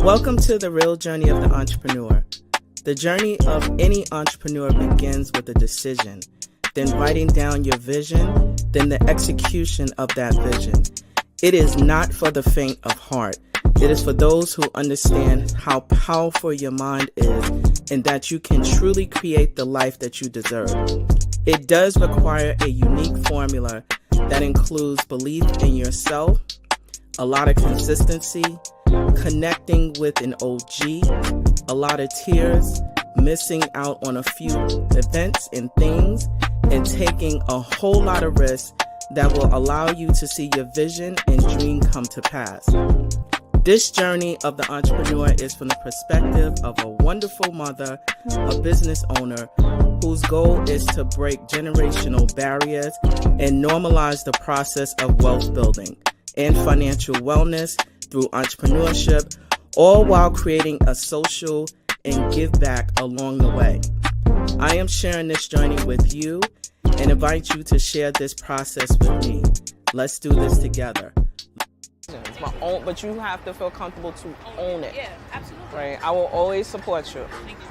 Welcome to the real journey of the entrepreneur. The journey of any entrepreneur begins with a decision, then writing down your vision, then the execution of that vision. It is not for the faint of heart. It is for those who understand how powerful your mind is and that you can truly create the life that you deserve. It does require a unique formula that includes belief in yourself, a lot of consistency, connecting with an OG, a lot of tears, missing out on a few events and things, and taking a whole lot of risks that will allow you to see your vision and dream come to pass. This journey of the entrepreneur is from the perspective of a wonderful mother, a business owner, whose goal is to break generational barriers and normalize the process of wealth building and financial wellness through entrepreneurship, all while creating a social and give back along the way. I am sharing this journey with you and invite you to share this process with me. Let's do this together. It's my own, but you have to feel comfortable to own it. Yeah, absolutely. Right? I will always support you. Thank you.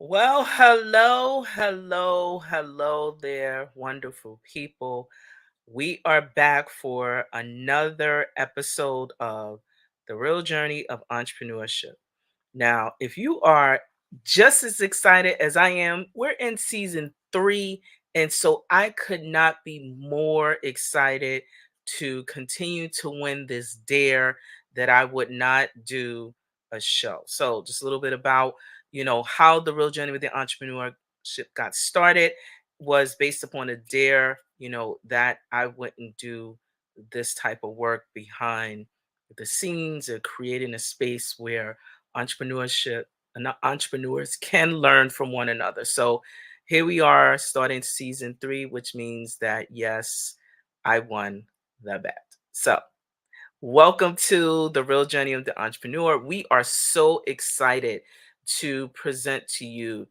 Well, hello there, wonderful people. We are back for another episode of The Real Journey of Entrepreneurship. Now, if you are just as excited as I am, we're in season 3, and so I could not be more excited to continue to win this dare that I would not do a show. So, just a little bit about, how the real journey with the entrepreneurship got started was based upon a dare, that I wouldn't do this type of work behind the scenes of creating a space where entrepreneurship and entrepreneurs can learn from one another. So here we are starting season 3, which means that yes, I won the bet. So welcome to the real journey of the entrepreneur. We are so excited to present to you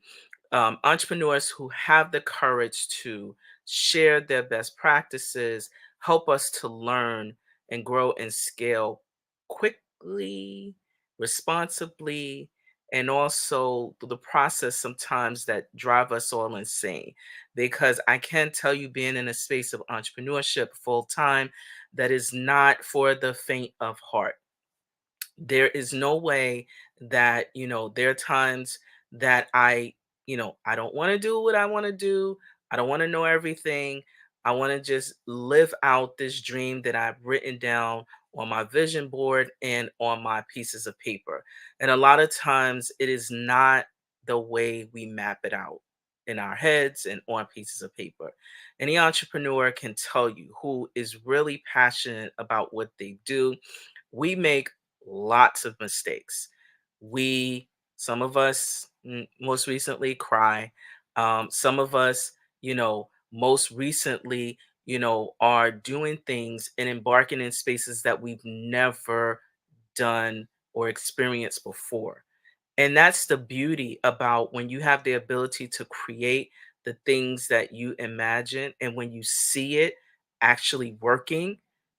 entrepreneurs who have the courage to share their best practices, help us to learn and grow and scale quickly, responsibly, and also through the process sometimes that drive us all insane. Because I can tell you, being in a space of entrepreneurship full time, that is not for the faint of heart. There is no way that, there are times that I don't want to do what I want to do. I don't want to know everything. I want to just live out this dream that I've written down on my vision board and on my pieces of paper. And a lot of times it is not the way we map it out in our heads and on pieces of paper. Any entrepreneur can tell you who is really passionate about what they do. We make lots of mistakes. Some of us, most recently cry. Some of us, most recently, are doing things and embarking in spaces that we've never done or experienced before. And that's the beauty about when you have the ability to create the things that you imagine. And when you see it actually working,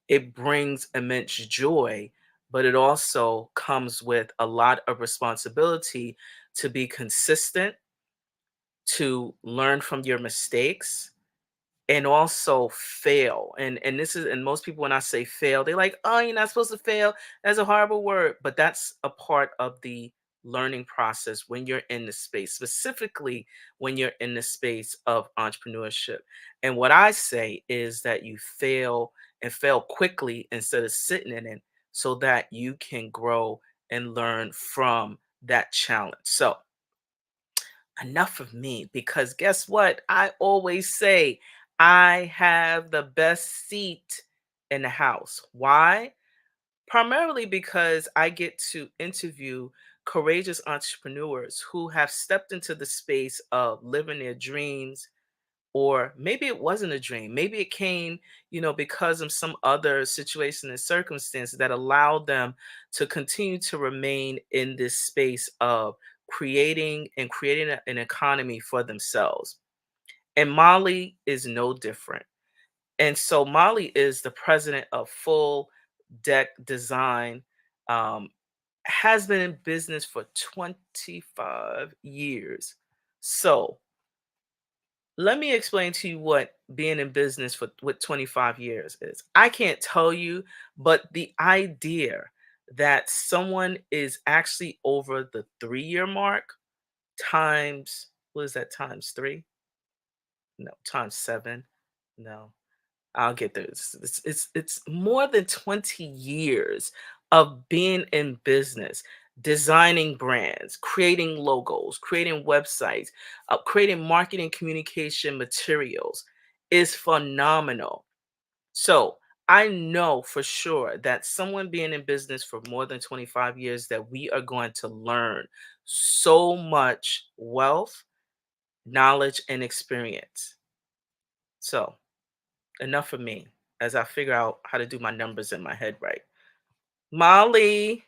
it brings immense joy, but it also comes with a lot of responsibility to be consistent, to learn from your mistakes, and also fail. And this is, and most people, when I say fail, they're like, oh, you're not supposed to fail, that's a horrible word, but that's a part of the learning process when you're in the space, specifically when you're in the space of entrepreneurship. And what I say is that you fail, and fail quickly instead of sitting in it, so that you can grow and learn from that challenge. So enough of me, because guess what? I always say I have the best seat in the house. Why? Primarily because I get to interview courageous entrepreneurs who have stepped into the space of living their dreams, or maybe it wasn't a dream. Maybe it came, because of some other situation and circumstance that allowed them to continue to remain in this space of creating an economy for themselves. And Mali is no different. And so Molly is the president of Full Deck Design, um, has been in business for 25 years. So let me explain to you what being in business for with 25 years is. I can't tell you, but the idea that someone is actually over the 3-year mark times, what is that, times three? No, times seven. No, I'll get this. It's more than 20 years of being in business, designing brands, creating logos, creating websites, creating marketing communication materials is phenomenal. So I know for sure that someone being in business for more than 25 years that we are going to learn so much wealth, knowledge, and experience. So enough for me as I figure out how to do my numbers in my head right. Molly,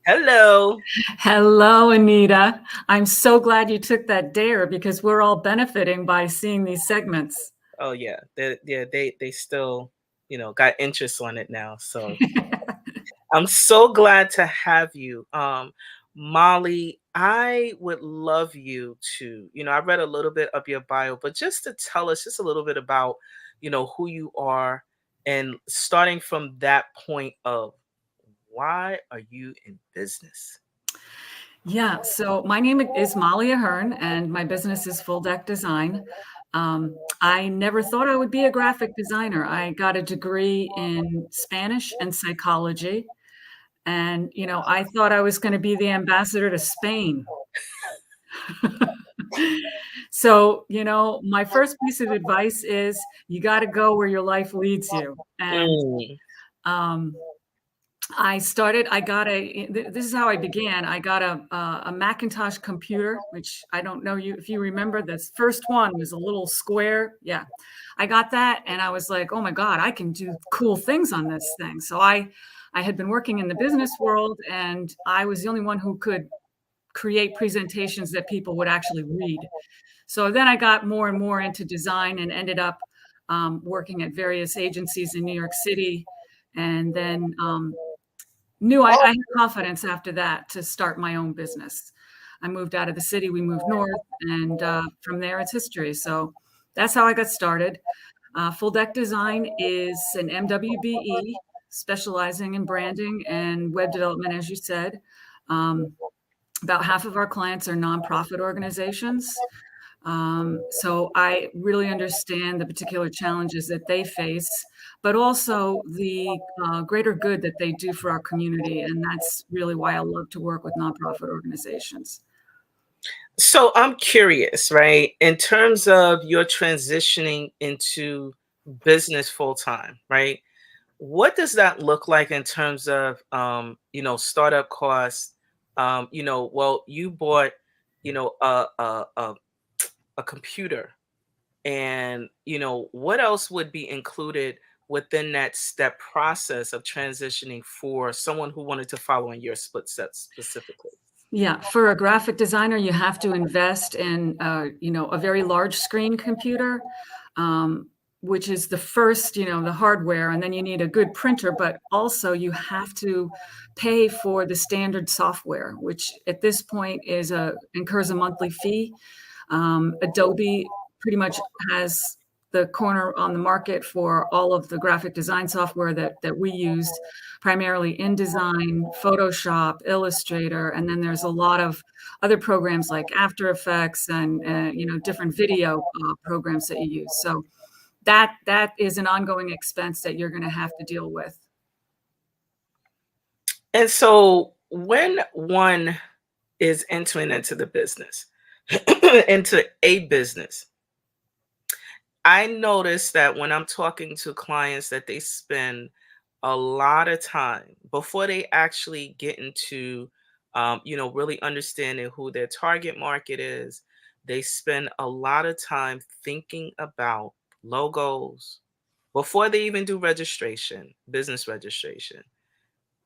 hello. Hello, Anita. I'm so glad you took that dare because we're all benefiting by seeing these segments. Oh yeah, they still, got interest on it now. So I'm so glad to have you. Molly, I would love you to, I read a little bit of your bio, but just to tell us just a little bit about, who you are, and starting from that point of why are you in business? Yeah, so my name is Molly Ahern, and my business is Full Deck Design. I never thought I would be a graphic designer. I got a degree in Spanish and psychology, and I thought I was going to be the ambassador to Spain. So, my first piece of advice is you got to go where your life leads you. And Mm, um, I got this is how I began. I got a Macintosh computer, which I don't know if you remember, this first one was a little square. Yeah. I got that and I was like, oh my God, I can do cool things on this thing. So I had been working in the business world and I was the only one who could create presentations that people would actually read. So then I got more and more into design and ended up working at various agencies in New York City. And then knew I had confidence after that to start my own business. I moved out of the city, we moved north, and from there it's history. So that's how I got started. Full Deck Design is an MWBE specializing in branding and web development, as you said. Um, about half of our clients are nonprofit organizations. So I really understand the particular challenges that they face, but also the greater good that they do for our community. And that's really why I love to work with nonprofit organizations. So I'm curious, right? In terms of your transitioning into business full time, right? What does that look like in terms of startup costs? Well, you bought, a computer, and what else would be included within that step process of transitioning for someone who wanted to follow in your footsteps specifically? Yeah, for a graphic designer, you have to invest in, a very large screen computer, um, which is the first, the hardware, and then you need a good printer. But also, you have to pay for the standard software, which at this point incurs a monthly fee. Adobe pretty much has the corner on the market for all of the graphic design software that we use, primarily InDesign, Photoshop, Illustrator, and then there's a lot of other programs like After Effects and different video programs that you use. So that is an ongoing expense that you're going to have to deal with. And so when one is entering into the business, into a business, I notice that when I'm talking to clients that they spend a lot of time before they actually get into, really understanding who their target market is. They spend a lot of time thinking about logos before they even do registration, business registration,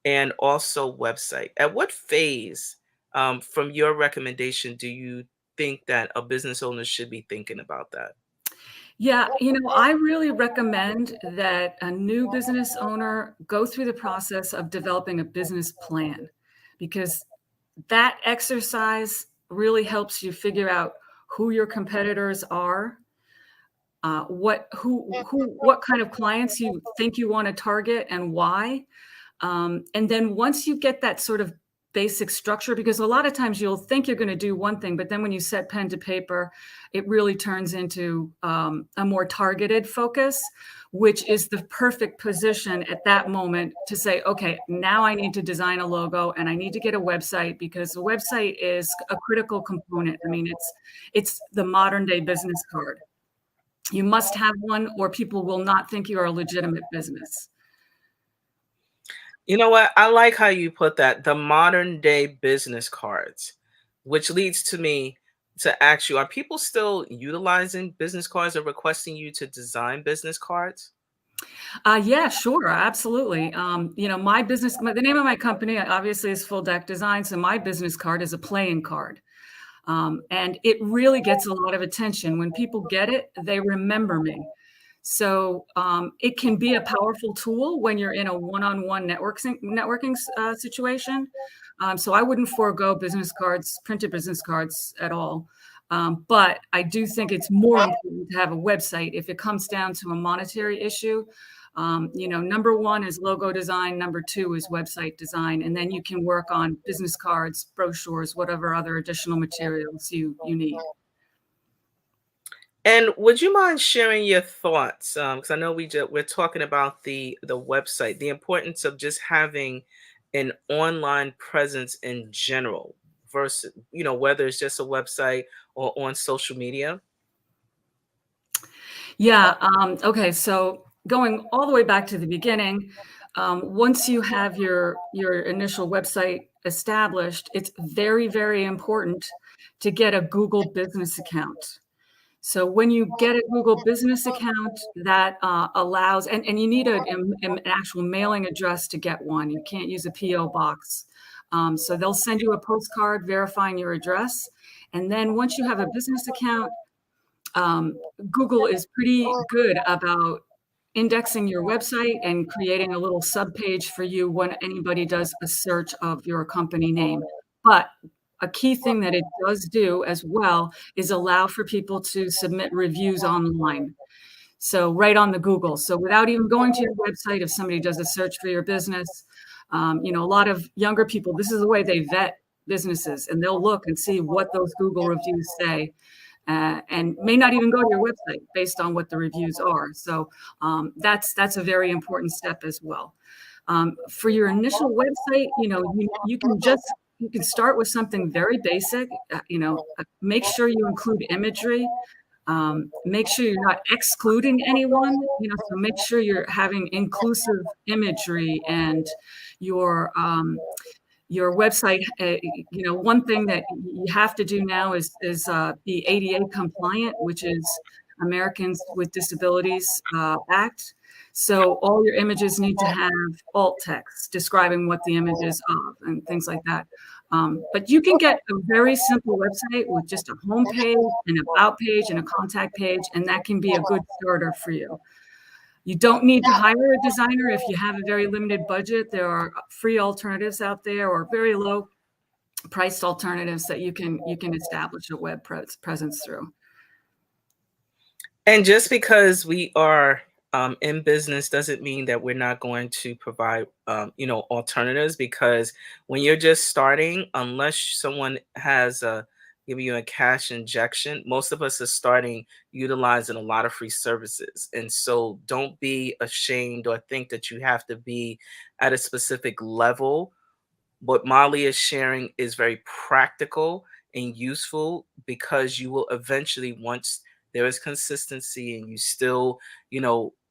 and also website. At what phase, from your recommendation, do you think that a business owner should be thinking about that? Yeah, I really recommend that a new business owner go through the process of developing a business plan because that exercise really helps you figure out who your competitors are, what kind of clients you think you want to target and why. And then once you get that sort of basic structure, because a lot of times you'll think you're going to do one thing, but then when you set pen to paper, it really turns into a more targeted focus, which is the perfect position at that moment to say, okay, now I need to design a logo and I need to get a website because the website is a critical component. I mean, it's the modern day business card. You must have one or people will not think you are a legitimate business. You know what? I like how you put that, the modern day business cards, which leads to me to ask you, are people still utilizing business cards or requesting you to design business cards? Yeah, sure, absolutely. The name of my company obviously is Full Deck Design, so my business card is a playing card. And it really gets a lot of attention. When people get it, they remember me. So it can be a powerful tool when you're in a one-on-one networking situation. So I wouldn't forego business cards, printed business cards at all. But I do think it's more important to have a website if it comes down to a monetary issue. Number one is logo design, number two is website design, and then you can work on business cards, brochures, whatever other additional materials you need. And would you mind sharing your thoughts? Because I know we're talking about the website, the importance of just having an online presence in general versus, whether it's just a website or on social media. Yeah. Okay. So going all the way back to the beginning, once you have your initial website established, it's very, very important to get a Google business account. So when you get a Google business account, that allows, and you need an actual mailing address to get one. You can't use a PO box. So they'll send you a postcard verifying your address, and then once you have a business account, Google is pretty good about indexing your website and creating a little subpage for you when anybody does a search of your company name. But a key thing that it does do as well is allow for people to submit reviews online. So right on the Google. So without even going to your website, if somebody does a search for your business, a lot of younger people, this is the way they vet businesses, and they'll look and see what those Google reviews say and may not even go to your website based on what the reviews are. So that's a very important step as well. For your initial website, you can start with something very basic. Make sure you include imagery. Make sure you're not excluding anyone. So make sure you're having inclusive imagery and your your website, one thing that you have to do now is be ADA compliant, which is Americans with Disabilities Act. So all your images need to have alt text describing what the image is of and things like that. But you can get a very simple website with just a home page, an about page, and a contact page, and that can be a good starter for you. You don't need to hire a designer if you have a very limited budget. There are free alternatives out there or very low priced alternatives that you can establish a web presence through. And just because we are in business doesn't mean that we're not going to provide, alternatives. Because when you're just starting, unless someone has give you a cash injection, most of us are starting utilizing a lot of free services. And so, don't be ashamed or think that you have to be at a specific level. What Molly is sharing is very practical and useful, because you will eventually, once there is consistency and you still,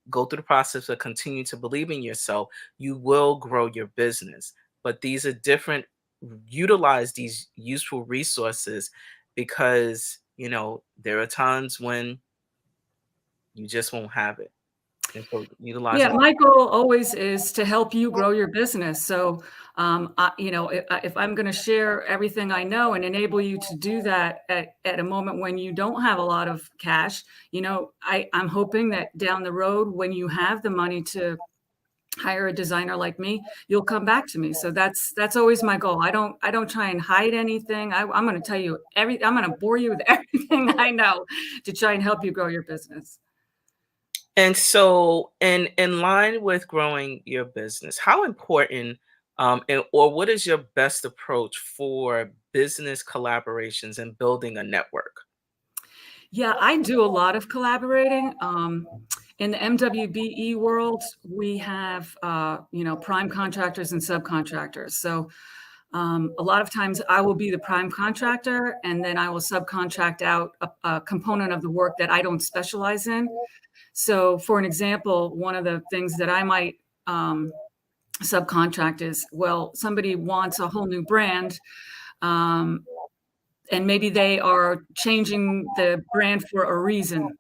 go through the process of continue to believe in yourself, you will grow your business. But these are different, utilize these useful resources, because, there are times when you just won't have it. And so utilizing Yeah, my goal always is to help you grow your business. So, if I'm going to share everything I know and enable you to do that at a moment when you don't have a lot of cash, I'm hoping that down the road, when you have the money to hire a designer like me, you'll come back to me. So that's always my goal. I don't try and hide anything. I'm going to tell you I'm going to bore you with everything I know to try and help you grow your business. And so, in line with growing your business, how important, or what is your best approach for business collaborations and building a network? Yeah, I do a lot of collaborating. In the MWBE world, we have, prime contractors and subcontractors. So a lot of times I will be the prime contractor and then I will subcontract out a component of the work that I don't specialize in. So, for an example, one of the things that I might subcontract is, well, somebody wants a whole new brand. Um, and maybe they are changing the brand for a reason.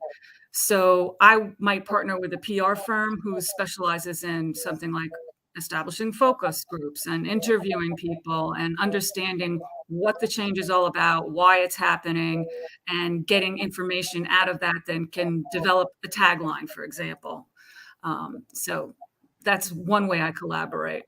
So I might partner with a PR firm who specializes in something like establishing focus groups and interviewing people and understanding what the change is all about, why it's happening, and getting information out of that, then can develop a tagline, for example. So that's one way I collaborate.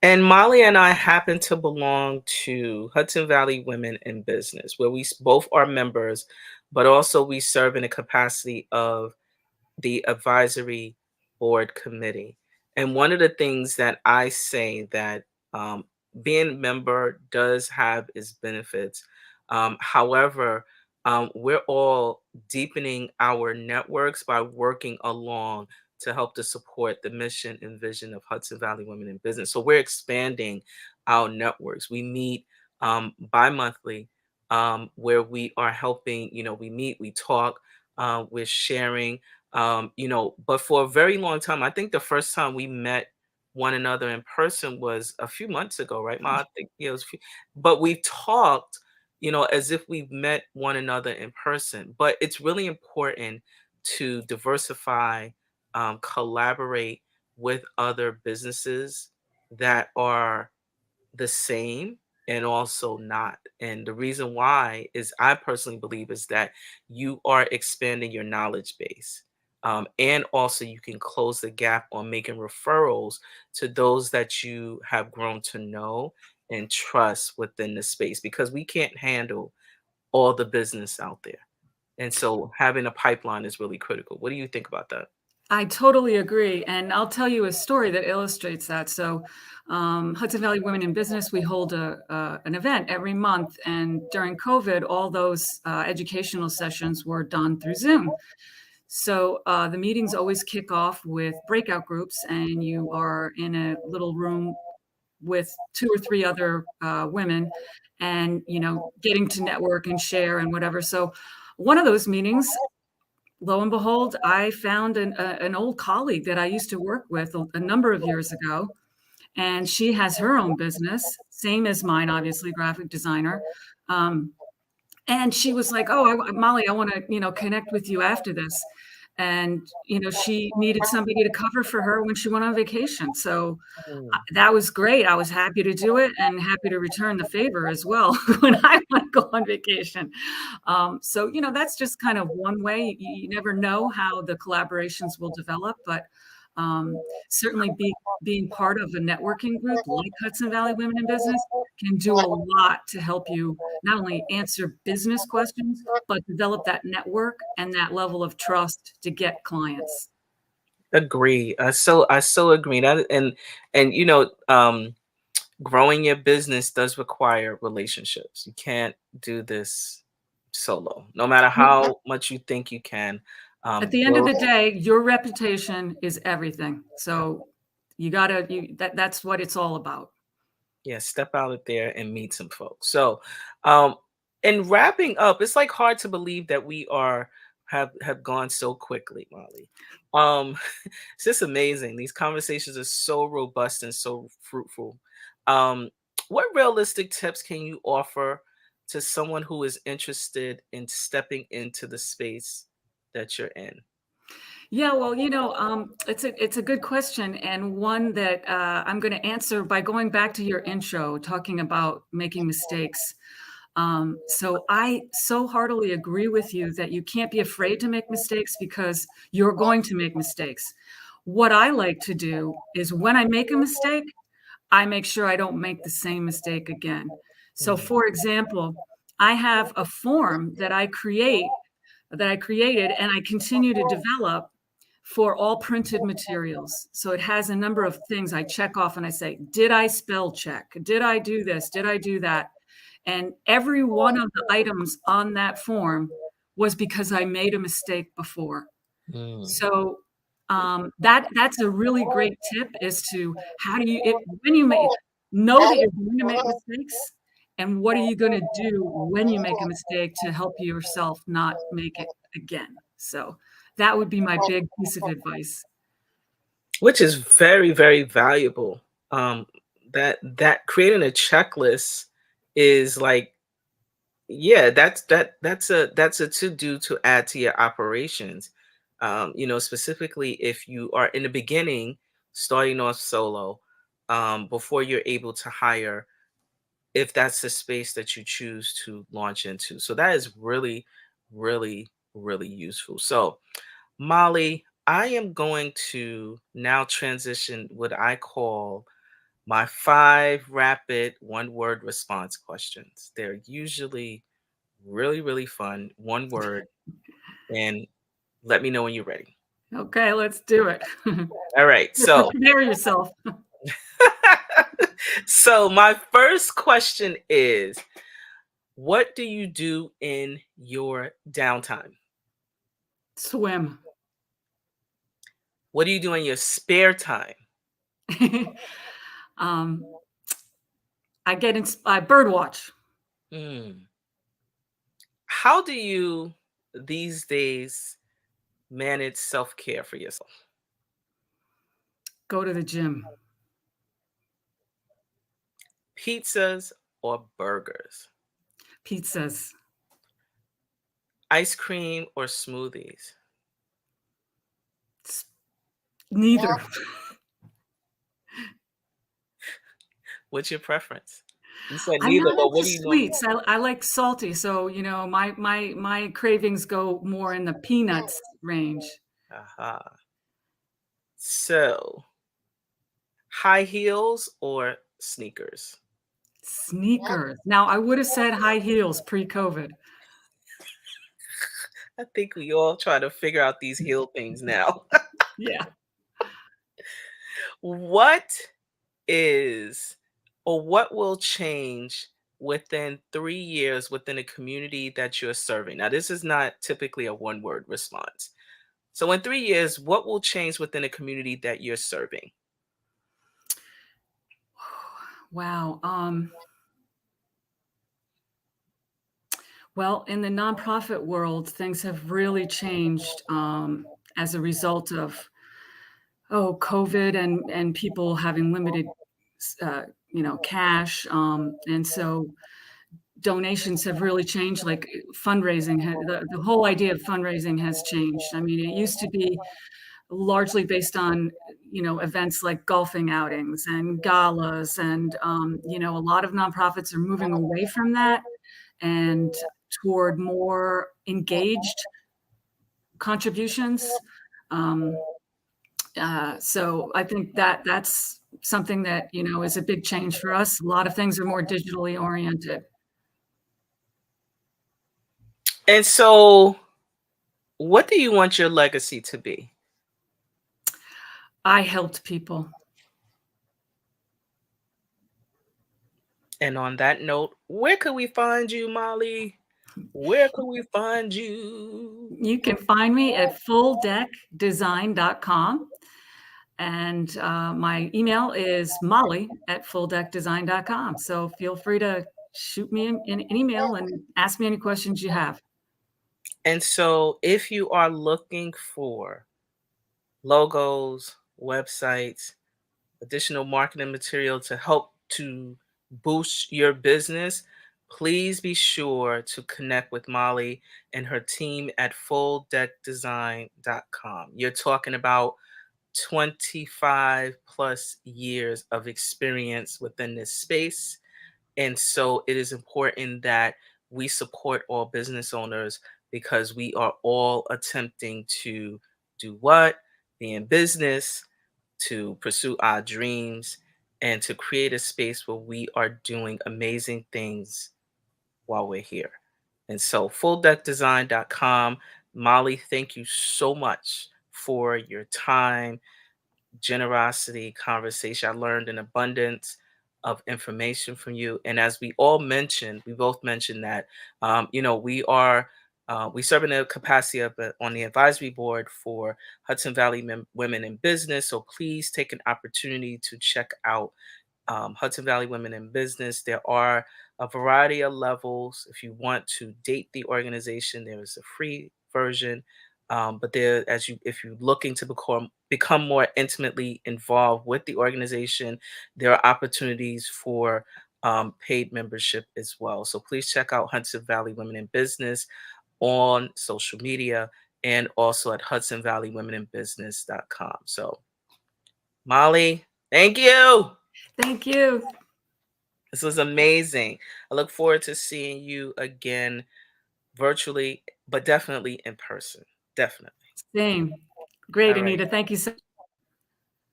And Molly and I happen to belong to Hudson Valley Women in Business, where both are members, but also we serve in a capacity of the advisory board committee. And one of the things that I say that um, being a member does have its benefits. However, we're all deepening our networks by working along to help to support the mission and vision of Hudson Valley Women in Business. So we're expanding our networks. We meet bi-monthly, where we are helping, we meet, we talk, we're sharing, but for a very long time, I think the first time we met one another in person was a few months ago, right, Ma? I think it was, but we've talked, as if we've met one another in person. But it's really important to diversify, collaborate with other businesses that are the same and also not. And the reason why is I personally believe is that you are expanding your knowledge base. And also you can close the gap on making referrals to those that you have grown to know and trust within the space, because we can't handle all the business out there. And so having a pipeline is really critical. What do you think about that? I totally agree. And I'll tell you a story that illustrates that. So, Hudson Valley Women in Business, we hold an event every month. And during COVID, all those educational sessions were done through Zoom. So, the meetings always kick off with breakout groups, and you are in a little room with two or three other women and, getting to network and share and whatever. So, one of those meetings, lo and behold, I found an old colleague that I used to work with a number of years ago, and she has her own business, same as mine, obviously, graphic designer. Um, and she was like, "Oh, Molly, I want to, connect with you after this." And she needed somebody to cover for her when she went on vacation. So Mm. that was great. I was happy to do it and happy to return the favor as well when I want to go on vacation. So, that's just kind of one way. You never know how the collaborations will develop, but certainly being part of a networking group like Hudson Valley Women in Business can do a lot to help you not only answer business questions, but develop that network and that level of trust to get clients. Agree. I so agree. And growing your business does require relationships. You can't do this solo, no matter how much you think you can. At the end of Build, the day, your reputation is everything. So that's what it's all about. yeah, step out there and meet some folks. So, um, in wrapping up, it's like hard to believe that we are have gone so quickly, Molly. Um, it's just amazing. These conversations are so robust and so fruitful. What realistic tips can you offer to someone who is interested in stepping into the space that you're in? Yeah, well, it's a good question, and one that I'm going to answer by going back to your intro, talking about making mistakes. So I so heartily agree with you that you can't be afraid to make mistakes because you're going to make mistakes. What I like to do is when I make a mistake, I make sure I don't make the same mistake again. So, Mm, for example, I have a form that I created and I continue to develop for all printed materials. So it has a number of things I check off and I say, did I spell check? Did I do this? Did I do that? And every one of the items on that form was because I made a mistake before. mm, So that's a really great tip is to how do you it when you make know that you're going to make mistakes and what are you going to do when you make a mistake to help yourself not make it again. So that would be my big piece of advice. which is very, very valuable. Um, that creating a checklist is like, yeah, that's a to do to add to your operations. Specifically if you are in the beginning, starting off solo, before you're able to hire, if that's the space that you choose to launch into. So that is really, really, really useful. So, Molly, I am going to now transition what I call my 5 rapid one-word response questions. They're usually really, really fun, one word, and let me know when you're ready. Okay, let's do it. All right. So, Prepare yourself. so my first question is, what do you do in your downtime? Swim. What do you do in your spare time? um, I bird watch. Hmm. How do you these days manage self-care for yourself? Go to the gym. Pizzas or burgers? Pizzas. Ice cream or smoothies? S- Neither. What's your preference? You said I'm neither, not but what into do you normally? sweets. I like salty, so, my cravings go more in the peanuts range. Aha. So, high heels or sneakers? Sneakers. Now, I would have said high heels pre-COVID. I think we all try to figure out these heel things now. Yeah. What is or what will change within 3 years within a community that you're serving? Now, this is not typically a one word response. So, in 3 years, what will change within a community that you're serving? Wow. Well, in the nonprofit world, things have really changed, as a result of, COVID and people having limited, cash, and so donations have really changed, like, fundraising ha the whole idea of fundraising has changed. I mean, it used to be largely based on, events like golfing outings and galas, and, a lot of nonprofits are moving away from that and toward more engaged contributions. Um, so I think that that's something that, is a big change for us. A lot of things are more digitally oriented. And so, what do you want your legacy to be? I helped people. And on that note, where could we find you, Molly? Where could we find you? You can find me at fulldeckdesign.com. And my email is molly@fulldeckdesign.com. So feel free to shoot me an email and ask me any questions you have. And so, if you are looking for logos, websites, additional marketing material to help to boost your business, please be sure to connect with Molly and her team at fulldeckdesign.com. You're talking about 25 plus years of experience within this space. And so it is important that we support all business owners because we are all attempting to do what? Be in business, to pursue our dreams, and to create a space where we are doing amazing things while we're here. And so, fulldeckdesign.com. Molly, thank you so much for your time, generosity, conversation. I learned an abundance of information from you. And as we all mentioned, we both mentioned that, we serve in the capacity of on the advisory board for Hudson Valley Women in Business. So please take an opportunity to check out Hudson Valley Women in Business. There are a variety of levels. If you want to date the organization, there is a free version. But there, if you're looking to become more intimately involved with the organization, there are opportunities for paid membership as well. So please check out Hudson Valley Women in Business on social media and also at hudsonvalleywomeninbusiness.com. So, Molly, thank you. Thank you. This was amazing. I look forward to seeing you again virtually, but definitely in person. Definitely. Same. Great, All right. Anita. Thank you so.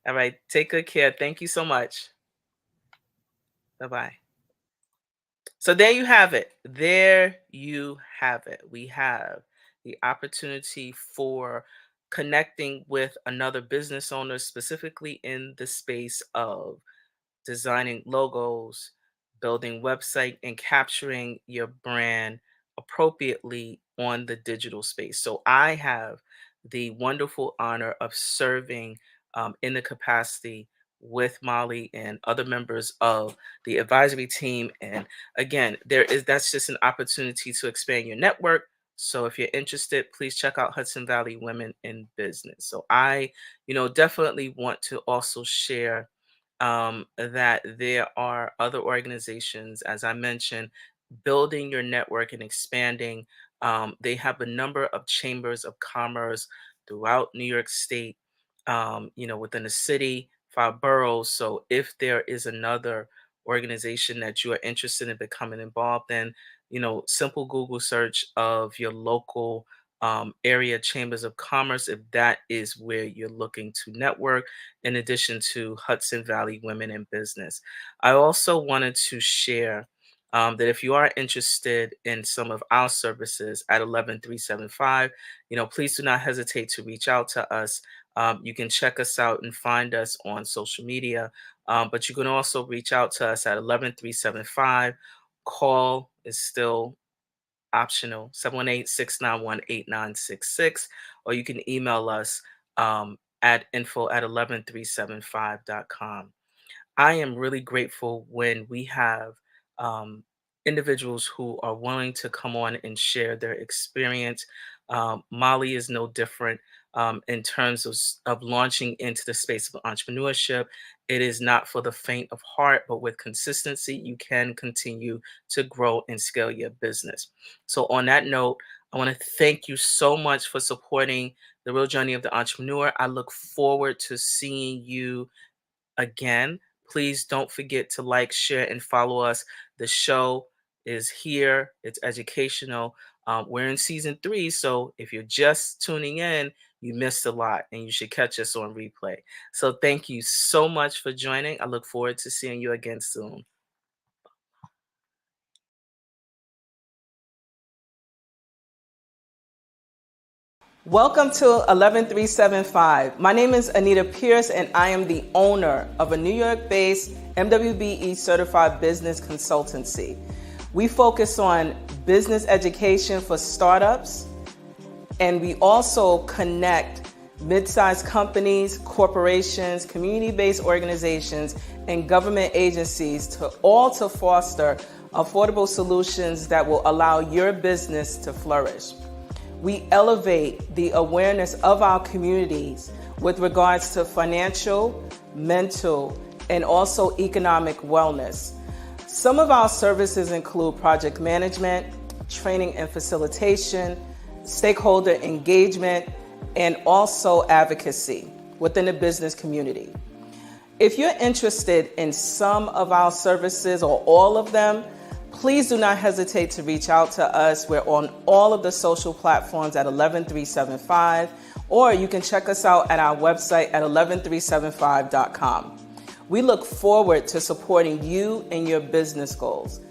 All right. Take good care. Thank you so much. Bye-bye. So there you have it. There you have it. We have the opportunity for connecting with another business owner, specifically in the space of designing logos, building website, and capturing your brand appropriately on the digital space. So I have the wonderful honor of serving in the capacity with Molly and other members of the advisory team. And again, that's just an opportunity to expand your network. So if you're interested, please check out Hudson Valley Women in Business. So I, definitely want to also share that there are other organizations, as I mentioned, building your network and expanding. They have a number of chambers of commerce throughout New York State, within the city, 5 boroughs. So if there is another organization that you are interested in becoming involved in, simple Google search of your local area chambers of commerce, if that is where you're looking to network, in addition to Hudson Valley Women in Business. I also wanted to share that if you are interested in some of our services at 11375, please do not hesitate to reach out to us. You can check us out and find us on social media, but you can also reach out to us at 11375. Call is still optional, 718-691-8966, or you can email us at info@11375.com. I am really grateful when we have individuals who are willing to come on and share their experience. Molly is no different in terms of launching into the space of entrepreneurship. It is not for the faint of heart, but with consistency, you can continue to grow and scale your business. So, on that note, I want to thank you so much for supporting the real journey of the entrepreneur. I look forward to seeing you again. Please don't forget to like, share, and follow us. The show is here, it's educational. We're in season 3, so if you're just tuning in, you missed a lot and you should catch us on replay. So thank you so much for joining. I look forward to seeing you again soon. Welcome to 11375. My name is Anita Pierce, and I am the owner of a New York-based MWBE certified business consultancy. We focus on business education for startups, and we also connect mid-sized companies, corporations, community-based organizations, and government agencies to foster affordable solutions that will allow your business to flourish. We elevate the awareness of our communities with regards to financial, mental, and also economic wellness. Some of our services include project management, training and facilitation, stakeholder engagement, and also advocacy within the business community. If you're interested in some of our services or all of them, please do not hesitate to reach out to us. We're on all of the social platforms at 11375, or you can check us out at our website at 11375.com. We look forward to supporting you and your business goals.